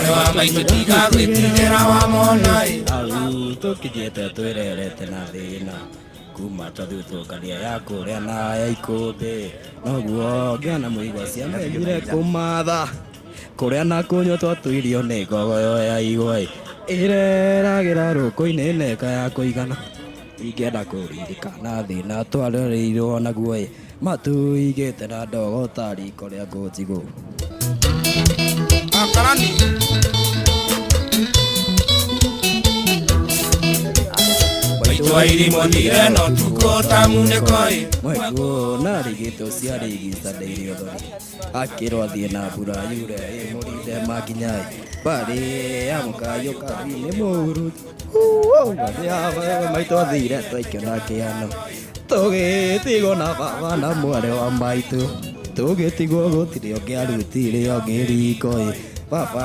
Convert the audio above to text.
mware wa maitũ tigarwĩtigĩra wa mona au tũkinyĩte twĩrerete na thĩna kuma twathutũkania ya kũrĩa na ya ikũmbĩ noguo ngĩona mũigua ciamenyire kũmatha kũrĩa na kũnyua twatũirio nĩ ngogoyo ya igwa ĩreragĩra rũkũ-inĩ neka ya kũigana ingĩenda kũririkana thĩna twarereirwo naguo matũigĩte na ndogo ta riko rĩa ngũnjigũ akarani maitũ irimũ nire no tuko tamunĩkoi mweguo na rigĩtũ ciarĩgicanĩire ũthoni akĩrwo athiĩ na mbura yure mũrinde makinyai mbarĩ ya mũkayo kabi nĩ mũru maitũ athire twaikĩona kĩano tũgĩtigwo na baba na mware wa maitũ tũgĩtigwo gũtirĩ ũngĩarutire ũngĩ riko baba